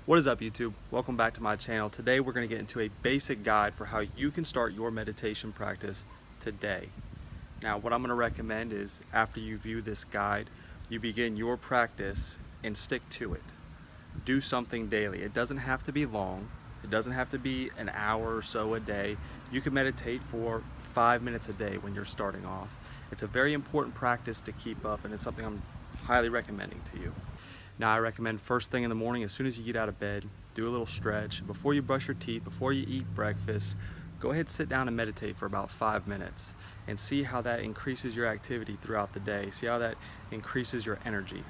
What is up, YouTube? Welcome back to my channel. Today we're going to get into a basic guide for how you can start your meditation practice today. Now, what I'm going to recommend is after you view this guide, you begin your practice and stick to it. Do something daily. It doesn't have to be long. It doesn't have to be an hour or so a day. You can meditate for 5 minutes a day when you're starting off. It's a very important practice to keep up, and it's something I'm highly recommending to you. Now, I recommend first thing in the morning, as soon as you get out of bed, do a little stretch. Before you brush your teeth, before you eat breakfast, go ahead, sit down and meditate for about 5 minutes and see how that increases your activity throughout the day. See how that increases your energy.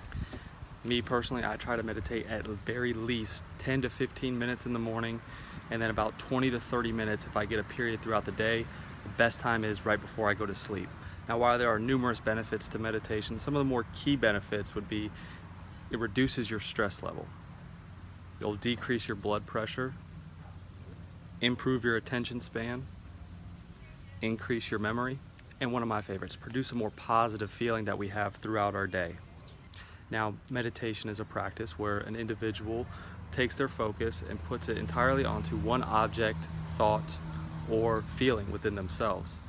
Me personally, I try to meditate at the very least 10 to 15 minutes in the morning, and then about 20 to 30 minutes if I get a period throughout the day. The best time is right before I go to sleep. Now, while there are numerous benefits to meditation, some of the more key benefits would be it reduces your stress level. It'll decrease your blood pressure, improve your attention span, increase your memory, and one of my favorites, produce a more positive feeling that we have throughout our day. Now, meditation is a practice where an individual takes their focus and puts it entirely onto one object, thought, or feeling within themselves.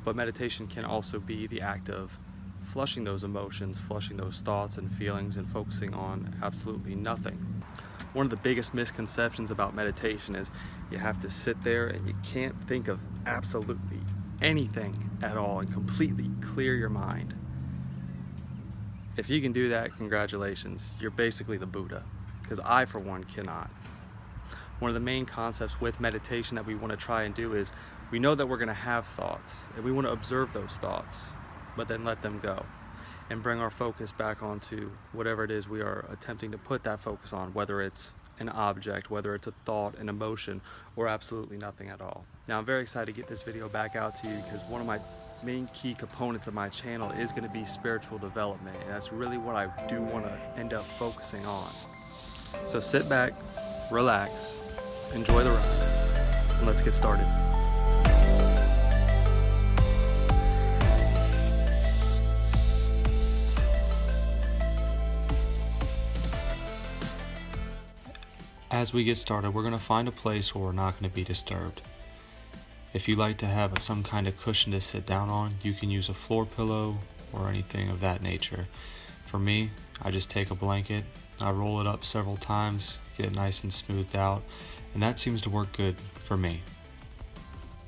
But meditation can also be the act of flushing those emotions, flushing those thoughts and feelings, and focusing on absolutely nothing. One of the biggest misconceptions about meditation is you have to sit there and you can't think of absolutely anything at all and completely clear your mind. If you can do that, congratulations. You're basically the Buddha, because I, for one, cannot. One of the main concepts with meditation that we want to try and do is we know that we're going to have thoughts, and we want to observe those thoughts, but then let them go and bring our focus back onto whatever it is we are attempting to put that focus on, whether it's an object, whether it's a thought, an emotion, or absolutely nothing at all. Now, I'm very excited to get this video back out to you because one of my main key components of my channel is going to be spiritual development, and that's really what I do want to end up focusing on. So sit back, relax, enjoy the ride, and let's get started. As we get started, we're going to find a place where we're not going to be disturbed. If you like to have some kind of cushion to sit down on, you can use a floor pillow or anything of that nature. For me, I just take a blanket, I roll it up several times, get it nice and smoothed out, and that seems to work good for me.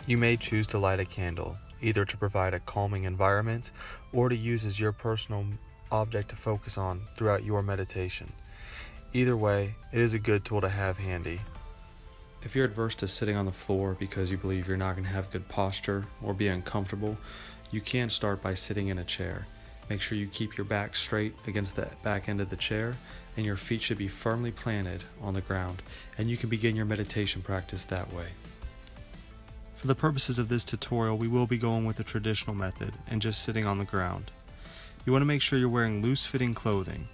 You may choose to light a candle, either to provide a calming environment or to use as your personal object to focus on throughout your meditation. Either way, it is a good tool to have handy. If you're adverse to sitting on the floor because you believe you're not going to have good posture or be uncomfortable, you can start by sitting in a chair. Make sure you keep your back straight against the back end of the chair, and your feet should be firmly planted on the ground, and you can begin your meditation practice that way. For the purposes of this tutorial, we will be going with the traditional method and just sitting on the ground. You want to make sure you're wearing loose-fitting clothing,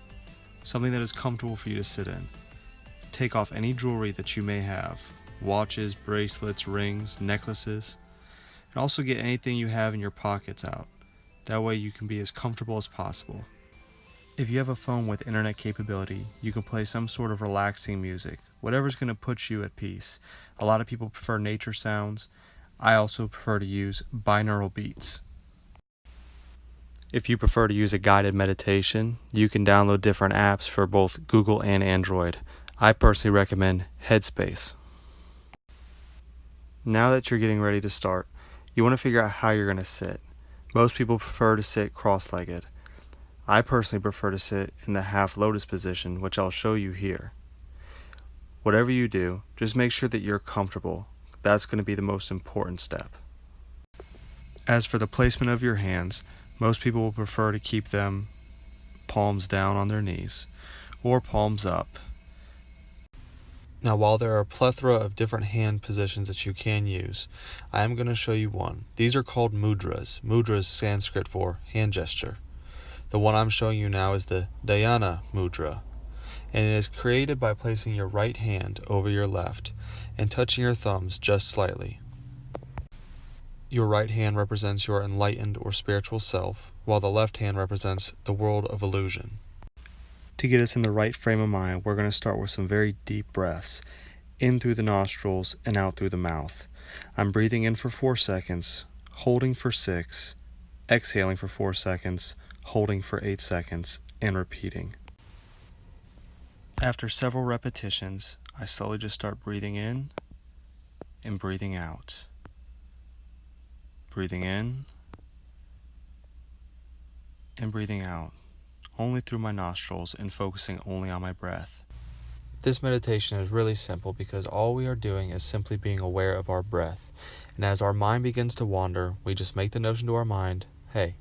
something that is comfortable for you to sit in. Take off any jewelry that you may have, watches, bracelets, rings, necklaces, and also get anything you have in your pockets out. That way you can be as comfortable as possible. If you have a phone with internet capability, you can play some sort of relaxing music, whatever's going to put you at peace. A lot of people prefer nature sounds. I also prefer to use binaural beats. If you prefer to use a guided meditation, you can download different apps for both Google and Android. I personally recommend Headspace. Now that you're getting ready to start, you want to figure out how you're going to sit. Most people prefer to sit cross-legged. I personally prefer to sit in the half lotus position, which I'll show you here. Whatever you do, just make sure that you're comfortable. That's going to be the most important step. As for the placement of your hands, most people will prefer to keep them palms down on their knees or palms up. Now, while there are a plethora of different hand positions that you can use, I am going to show you one. These are called mudras. Mudra is Sanskrit for hand gesture. The one I'm showing you now is the Dhyana mudra, and it is created by placing your right hand over your left and touching your thumbs just slightly. Your right hand represents your enlightened or spiritual self, while the left hand represents the world of illusion. To get us in the right frame of mind, we're going to start with some very deep breaths, in through the nostrils and out through the mouth. I'm breathing in for 4 seconds, holding for 6, exhaling for 4 seconds, holding for 8 seconds, and repeating. After several repetitions, I slowly just start breathing in and breathing out. Breathing in and breathing out, only through my nostrils and focusing only on my breath. This meditation is really simple because all we are doing is simply being aware of our breath. And as our mind begins to wander, we just make the notion to our mind, hey,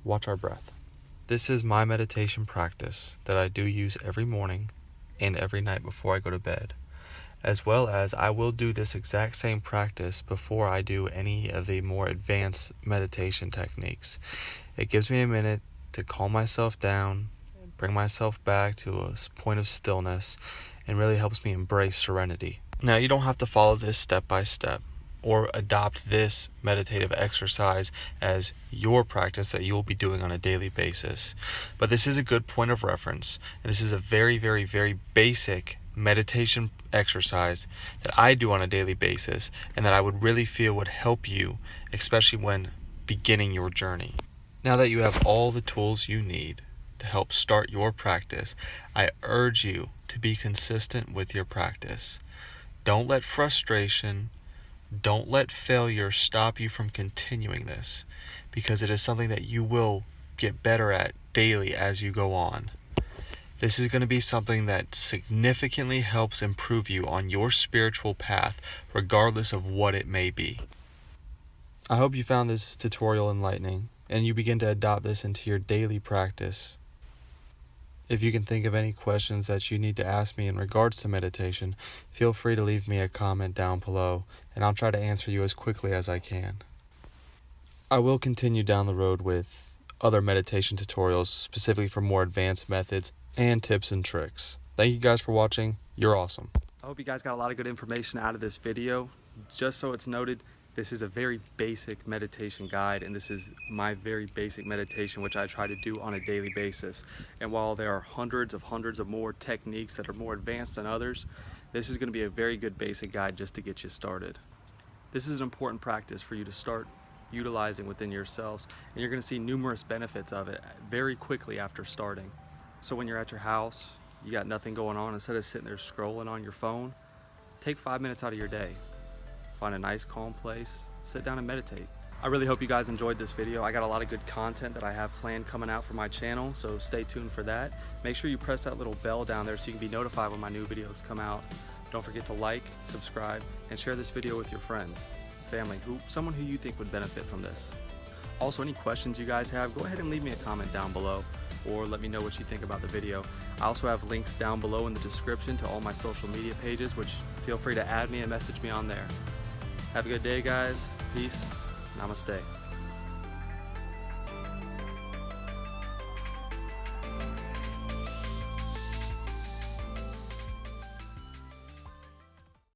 watch our breath. This is my meditation practice that I do use every morning and every night before I go to bed. As well as I will do this exact same practice before I do any of the more advanced meditation techniques. It gives me a minute to calm myself down, bring myself back to a point of stillness, and really helps me embrace serenity. Now, you don't have to follow this step by step or adopt this meditative exercise as your practice that you will be doing on a daily basis. But this is a good point of reference, and this is a very, very, very basic meditation exercise that I do on a daily basis and that I would really feel would help you, especially when beginning your journey. Now that you have all the tools you need to help start your practice, I urge you to be consistent with your practice. Don't let frustration, don't let failure stop you from continuing this, because it is something that you will get better at daily as you go on. This is going to be something that significantly helps improve you on your spiritual path, regardless of what it may be. I hope you found this tutorial enlightening, and you begin to adopt this into your daily practice. If you can think of any questions that you need to ask me in regards to meditation, feel free to leave me a comment down below, and I'll try to answer you as quickly as I can. I will continue down the road with other meditation tutorials, specifically for more advanced methods and tips and tricks. Thank you guys for watching. You're awesome. I hope you guys got a lot of good information out of this video. Just so it's noted, this is a very basic meditation guide, and this is my very basic meditation, which I try to do on a daily basis. And while there are hundreds of more techniques that are more advanced than others, this is going to be a very good basic guide just to get you started. This is an important practice for you to start utilizing within yourselves, and you're going to see numerous benefits of it very quickly after starting. So when you're at your house, you got nothing going on, instead of sitting there scrolling on your phone, take 5 minutes out of your day. Find a nice calm place, sit down and meditate. I really hope you guys enjoyed this video. I got a lot of good content that I have planned coming out for my channel, so stay tuned for that. Make sure you press that little bell down there so you can be notified when my new videos come out. Don't forget to like, subscribe, and share this video with your friends, family, someone who you think would benefit from this. Also, any questions you guys have, go ahead and leave me a comment down below, or let me know what you think about the video. I also have links down below in the description to all my social media pages, which feel free to add me and message me on there. Have a good day, guys. Peace. Namaste.